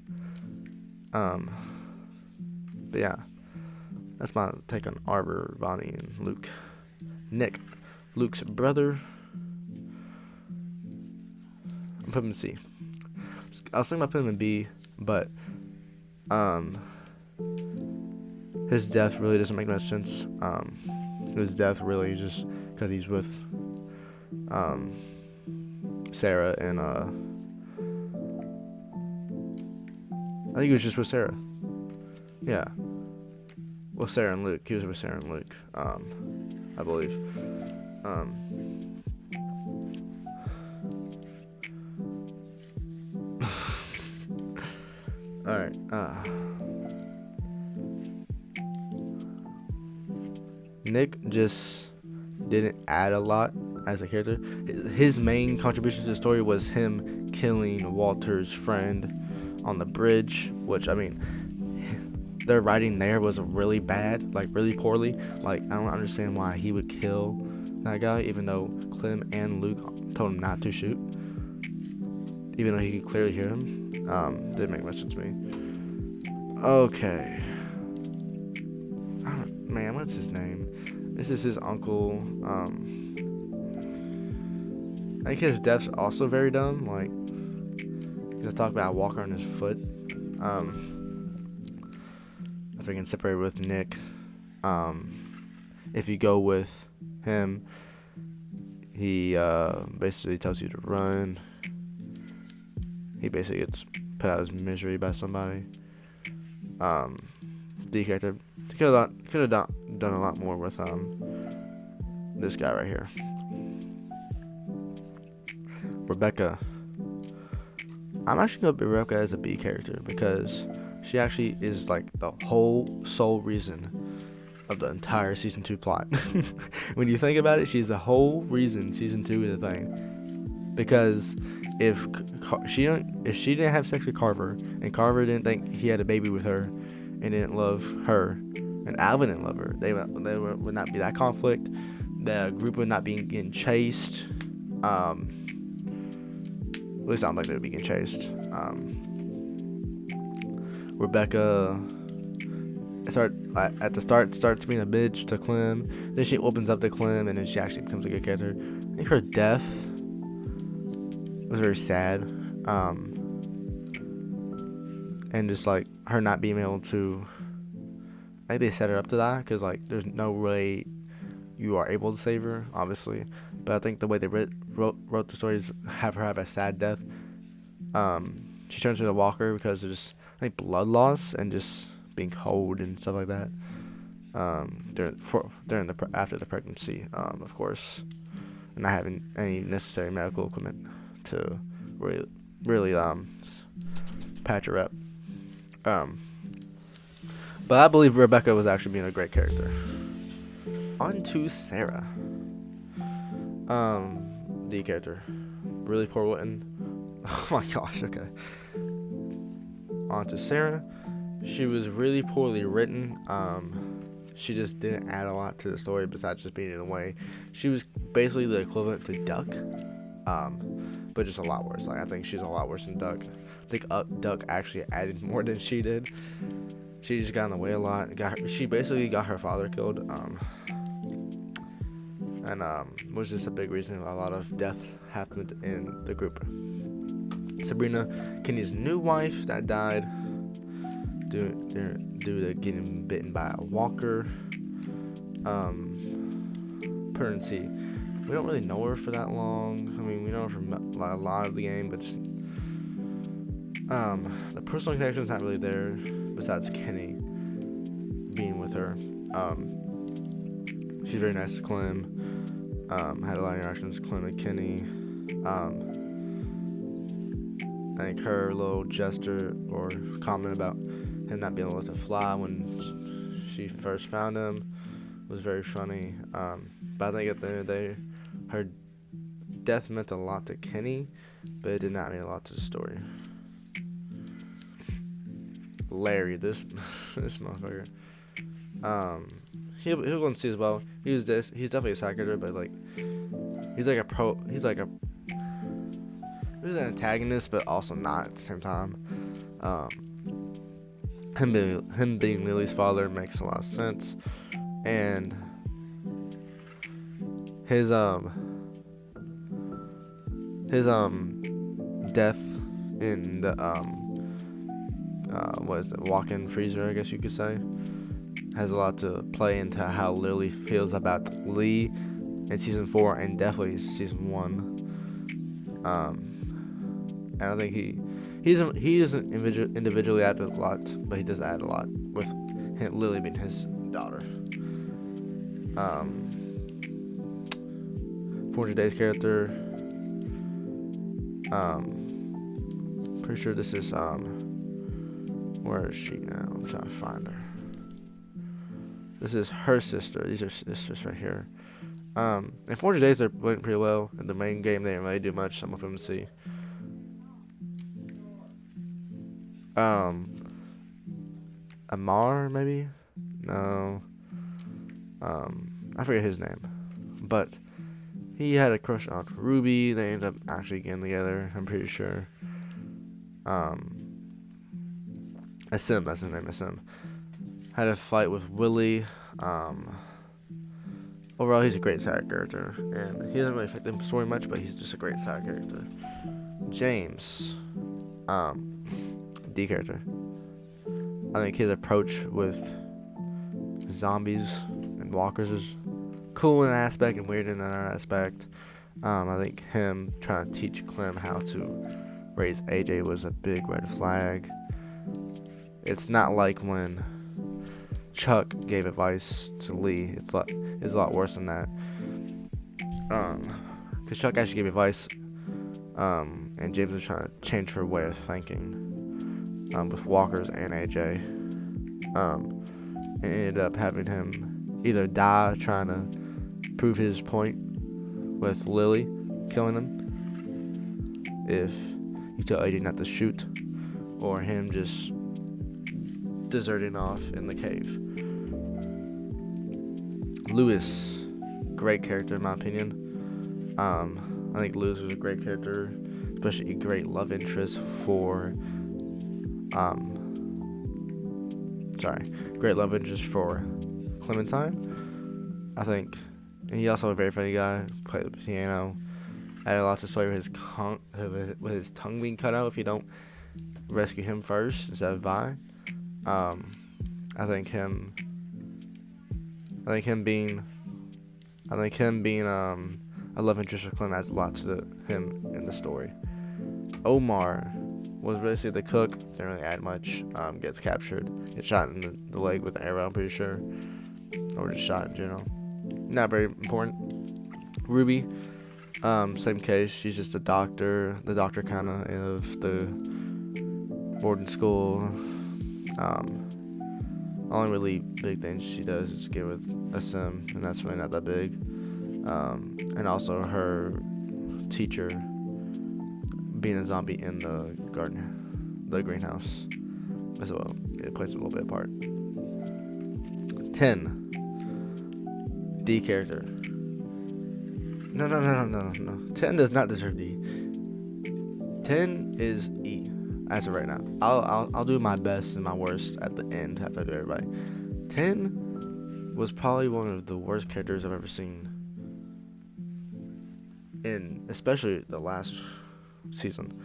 But yeah, that's my take on Arvo, Bonnie, and Luke. Nick, Luke's brother. I'm putting him in C. I was thinking about putting him in B, but his death really doesn't make much sense. His death really just because he's with Sarah and I think he was just with Sarah. Yeah. Well, Sarah and Luke. He was with Sarah and Luke. I believe. All right. Nick just didn't add a lot as a character. His main contribution to the story was him killing Walter's friend on the bridge, which, I mean, their writing there was really bad, like really poorly. Like, I don't understand why he would kill that guy, even though Clem and Luke told him not to shoot, even though he could clearly hear him. Didn't make much sense to me. Okay. Man, what's his name? This is his uncle. I think his death's also very dumb. Like, just talk about a walker on his foot. If we can separate with Nick, if you go with him, he basically tells you to run. He basically gets put out of his misery by somebody. D character could have done a lot more with this guy right here. Rebecca. I'm actually gonna put Rebecca as a B character because she actually is like the whole sole reason of the entire season 2 plot. When you think about it, she's the whole reason season 2 is a thing. Because if she didn't have sex with Carver, and Carver didn't think he had a baby with her, and didn't love her, and Alvin didn't love her, would not be that conflict. The group would not be getting chased. At least I don't think they would be getting chased. Rebecca at the start starts being a bitch to Clem, then she opens up to Clem, and then she actually becomes a good character. I think her death was very sad, and just like her not being able to, I think they set her up to die because like there's no way you are able to save her, obviously, but I think the way they wrote the story is have her have a sad death. She turns into a walker because of just, I think, blood loss and just being cold and stuff like that. After the pregnancy, of course, and not having any necessary medical equipment to really patch her up. But I believe Rebecca was actually being a great character. On to Sarah. The character, really poor written. Oh my gosh. Okay. On to Sarah. She was really poorly written. She just didn't add a lot to the story besides just being in the way. She was basically the equivalent to Duck, but just a lot worse. Like, I think she's a lot worse than Duck. I think Duck actually added more than she did. She just got in the way a lot. She basically got her father killed, and was just a big reason a lot of deaths happened in the group. Sabrina, Kenny's new wife that died due to getting bitten by a walker. Permanency. We don't really know her for that long. I mean, we know her from a lot of the game, but just, the personal connection's not really there. Besides Kenny being with her, she's very nice to Clem. Had a lot of interactions with Clem and Kenny. I think her little gesture or comment about him not being able to fly when she first found him was very funny. But I think at the end of the day, her death meant a lot to Kenny, but it did not mean a lot to the story. Larry, this motherfucker. He'll go and see as well. He's definitely a side character, but like he's an antagonist, but also not at the same time. Him being Lily's father makes a lot of sense, and his death in the walk-in freezer, I guess you could say, has a lot to play into how Lily feels about Lee in season 4 and definitely season 1. And I think he doesn't individually add a lot, but he does add a lot with Lily being his daughter. 400 Days character. Pretty sure this is where is she now? I'm trying to find her. This is her sister. These are sisters right here. In 400 Days they're playing pretty well. In the main game they didn't really do much. I'm hoping to see. Amar maybe? No. I forget his name. But he had a crush on Ruby. They ended up actually getting together, I'm pretty sure. Asim, that's his name, Asim. Had a fight with Willie. Overall, he's a great side character, and he doesn't really affect the story much, but he's just a great side character. James, D character. I think his approach with zombies and walkers is cool in an aspect and weird in another aspect. I think him trying to teach Clem how to raise AJ was a big red flag. It's not like when Chuck gave advice to Lee. It's a lot worse than that. Because Chuck actually gave advice, and James was trying to change her way of thinking, with walkers and AJ. And ended up having him either die trying to prove his point with Lily killing him if you tell AJ not to shoot, or him just deserting off in the cave. Lewis, great character in my opinion. I think Lewis was a great character, especially a great love interest for Clementine. I think, and he's also a very funny guy. Played the piano. Added lots of story with his tongue being cut out if you don't rescue him first instead of Vi. I think him being a love interest for Clem adds a lot to him in the story. Omar was basically the cook. Didn't really add much. Gets captured. Gets shot in the leg with an arrow, I'm pretty sure. Or just shot in general. Not very important. Ruby, same case. She's just the doctor kind of the boarding school. Only really big thing she does is get with Asim, and that's really not that big. And also her teacher being a zombie in the greenhouse as well. It plays a little bit part. 10. D character. No. 10 does not deserve D. 10 is E as of right now. I'll do my best and my worst at the end after I do everybody. 10 was probably one of the worst characters I've ever seen, in especially the last season.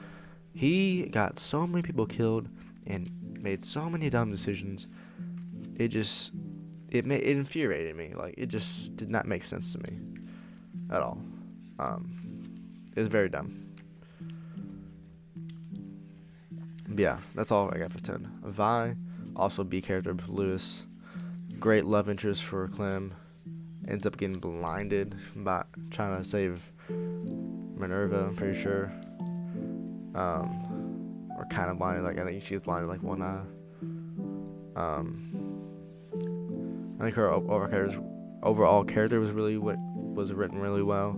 He got so many people killed and made so many dumb decisions. It infuriated me. Like, it just did not make sense to me at all. It was very dumb. But yeah, that's all I got for 10. Vi, also B character with Lewis. Great love interest for Clem. Ends up getting blinded by trying to save Minerva, I'm pretty sure. Or kind of blinded. Like, I think she was blinded like one eye. I think her overall character was written really well.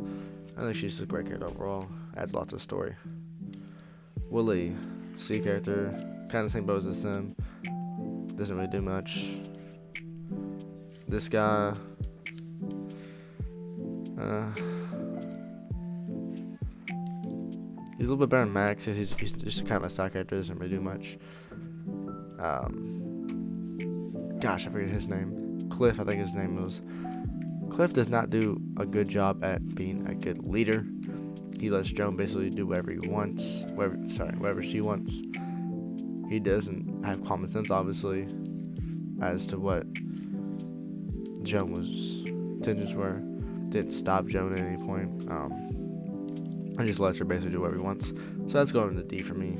I think she's a great character overall. Adds a lot to the story. Willie, C character, kind of the same boat as Sim. Doesn't really do much. This guy, he's a little bit better than Max. He's just kind of a side character. Doesn't really do much. Gosh, I forget his name. Cliff, I think his name was. Cliff does not do a good job at being a good leader. He lets Joan basically do whatever he wants, whatever she wants. He doesn't have common sense, obviously, as to what Joan's intentions were. Didn't stop Joan at any point. I just lets her basically do whatever he wants. So that's going to D for me.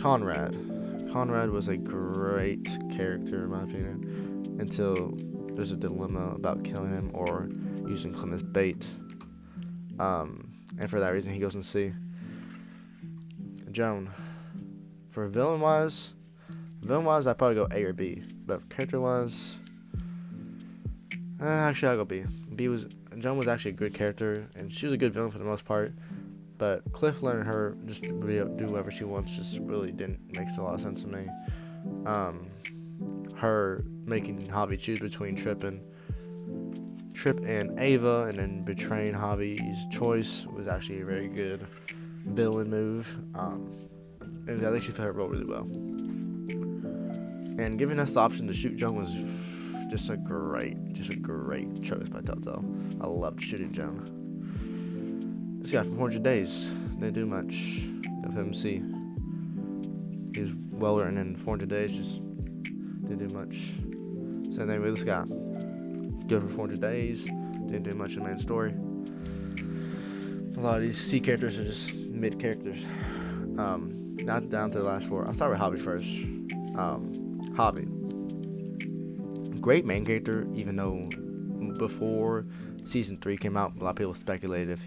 Conrad. Conrad was a great character in my opinion, until there's a dilemma about killing him or using Clem as bait. And for that reason, he goes in C. Joan. For villain-wise, I'd probably go A or B. But character-wise, actually, I'll go B. Joan was actually a good character, and she was a good villain for the most part. But Cliff letting her just do whatever she wants just really didn't make a lot of sense to me. Her making Javi choose between Trip and Ava, and then betraying Javi's choice was actually a very good villain move. And I think she fit her role really well. And giving us the option to shoot Joan was just a great choice by Telltale. I loved shooting Joan. This guy from 400 Days didn't do much. Of him, see. He was well written in 400 Days, just didn't do much. Same thing with this guy. Good for 400 Days, didn't do much in the main story. A lot of these C characters are just mid characters. Now down to the last four. I'll start with Javi first. Javi. Great main character, even though before season 3 came out, a lot of people speculated if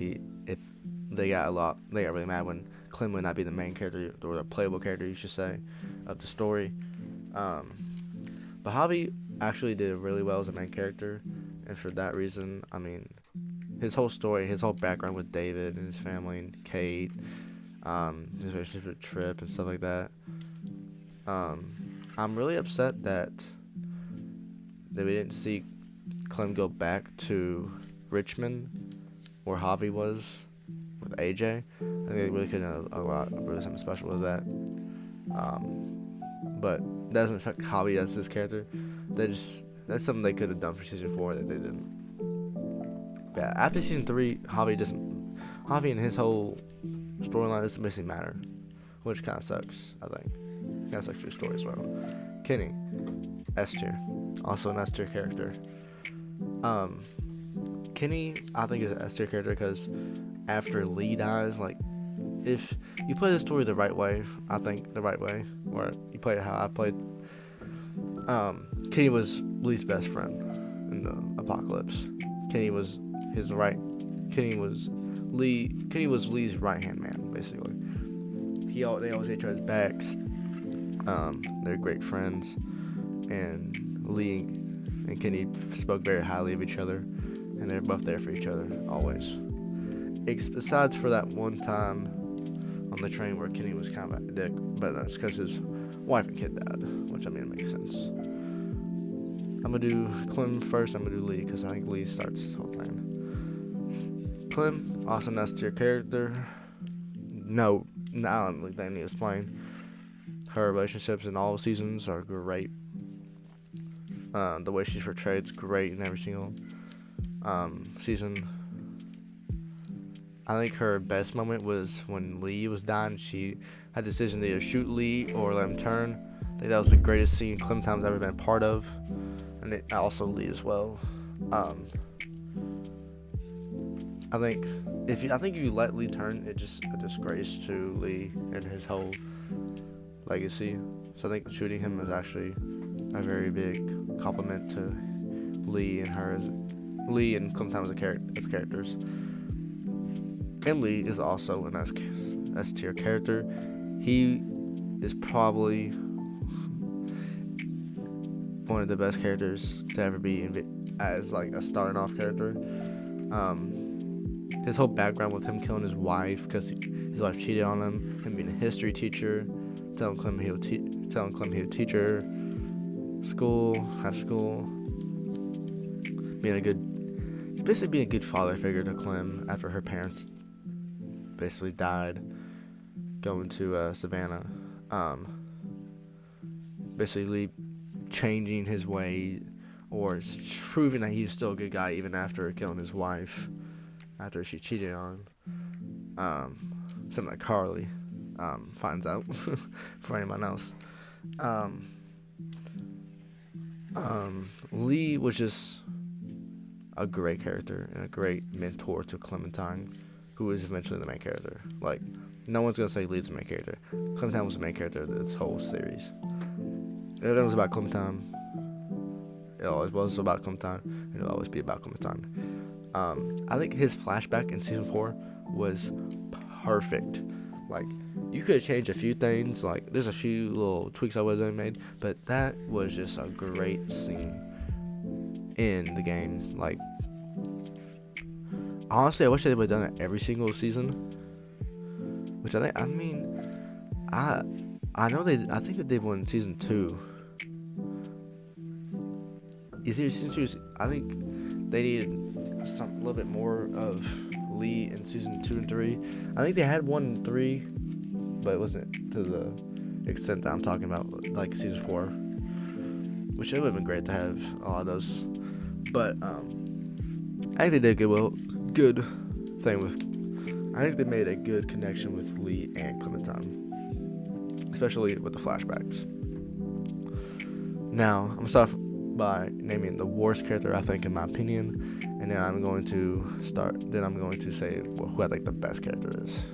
they got really mad when Clem would not be the main character, or the playable character, you should say, of the story. But Javi actually did really well as a main character, and for that reason, I mean, his whole story, his whole background with David and his family and Kate, his relationship with Trip and stuff like that. I'm really upset that we didn't see Clem go back to Richmond, where Javi was with AJ. I think they really could have really something special with that. But that doesn't affect Javi as his character. That's something they could have done for season 4 that they didn't. Yeah, after season 3, Javi and his whole storyline doesn't basically matter, which kind of sucks. I think kind of sucks for the story as well. Kenny, S tier, also an S tier character. Kenny, I think, is an S tier character because after Lee dies, like, if you play the story the right way, I think the right way, or you play it how I played, Kenny was Lee's best friend in the apocalypse. Kenny was Lee's right hand man, basically. They always had each other's backs. They're great friends, and Lee and Kenny spoke very highly of each other, and they're both there for each other always. Besides for that one time on the train where Kenny was kind of a dick, but that's because his wife and kid died, which, I mean, it makes sense. I'm gonna do Clem first. I'm gonna do Lee because I think Lee starts this whole thing. Clem, awesome S tier character. No, I don't think they need to explain. Her relationships in all seasons are great. The way she's portrayed is great in every single season. I think her best moment was when Lee was dying. She had the decision to either shoot Lee or let him turn. I think that was the greatest scene Clementine's ever been part of, and also Lee as well. Um, I think if you let Lee turn, it's just a disgrace to Lee and his whole legacy. So I think shooting him is actually a very big compliment to Lee and her as Lee and Clementine as characters. And Lee is also an S tier character. He is probably one of the best characters to ever be as like a starting off character. His whole background with him killing his wife because his wife cheated on him being a history teacher, telling Clem he would teach her school, basically being a good father figure to Clem after her parents basically died, going to Savannah. Basically changing his way or proving that he's still a good guy even after killing his wife after she cheated on him. Something like Carly finds out for anyone else. Lee was just a great character and a great mentor to Clementine, who is eventually the main character. Like, no one's gonna say Lee's the main character. Clementine was the main character of this whole series. Everything was about Clementine. It always was about Clementine, and it'll always be about Clementine. I think his flashback in season 4 was perfect. Like, you could have changed a few things. Like, there's a few little tweaks I would have made, but that was just a great scene in the game. Like, honestly, I wish they would have done it every single season. Which I think that they won season 2. Season 2, I think they needed a little bit more of Lee in season 2 and 3. I think they had 1 and 3, but it wasn't to the extent that I'm talking about, like season 4, which it would have been great to have a lot of those. But I think they did a good thing with. I think they made a good connection with Lee and Clementine, especially with the flashbacks. Now I'm gonna start by naming the worst character I think in my opinion, and then I'm going to say who I think the best character is.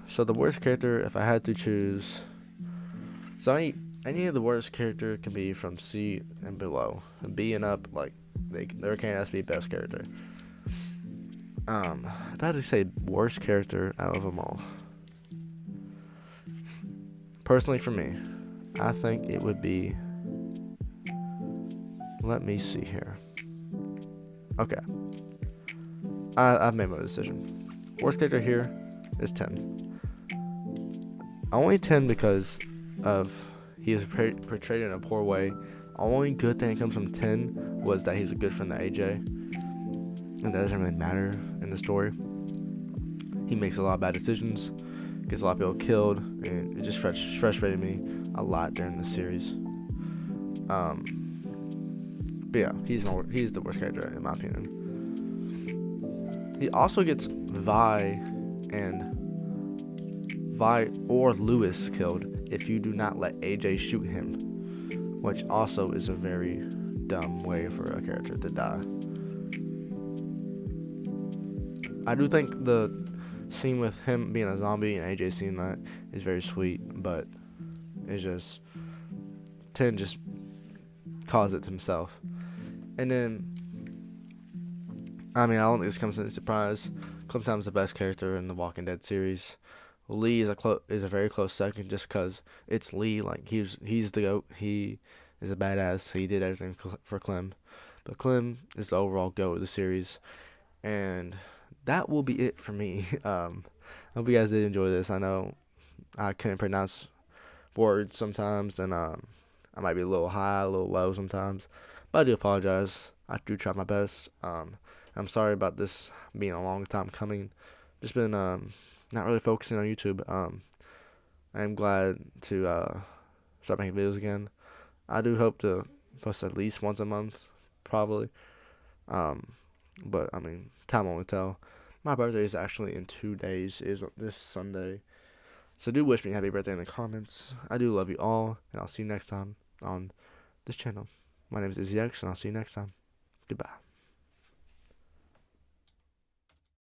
So the worst character, if I had to choose, any of the worst character can be from C and below, B and up. Like there can't be best character. If I had to say worst character out of them all, personally for me, I think it would be. Let me see here. Okay. I've made my decision. Worst character here is 10. Only 10 because of he is portrayed in a poor way. Only good thing that comes from 10 was that he was a good friend to AJ. And that doesn't really matter in the story. He makes a lot of bad decisions, gets a lot of people killed, and it just frustrated me a lot during the series. But yeah, he's the worst character in my opinion. He also gets Vi or Lewis killed if you do not let AJ shoot him, which also is a very dumb way for a character to die. I do think the scene with him being a zombie and AJ seeing that is very sweet, but it's just Tim just caused it himself. And then, I don't think this comes as a surprise. Clementine's the best character in the Walking Dead series. Lee is a very close second, just because it's Lee. Like he's the GOAT. He is a badass. He did everything for Clem, but Clem is the overall GOAT of the series. And that will be it for me. I hope you guys did enjoy this. I know I couldn't pronounce words sometimes, and I might be a little high, a little low sometimes. But I do apologize. I do try my best. I'm sorry about this being a long time coming. Just been not really focusing on YouTube. I am glad to start making videos again. I do hope to post at least once a month, probably. But I mean, time will tell. My birthday is actually in 2 days. Is this Sunday. So do wish me happy birthday in the comments. I do love you all, and I'll see you next time on this channel. My name is IzzyX, and I'll see you next time. Goodbye.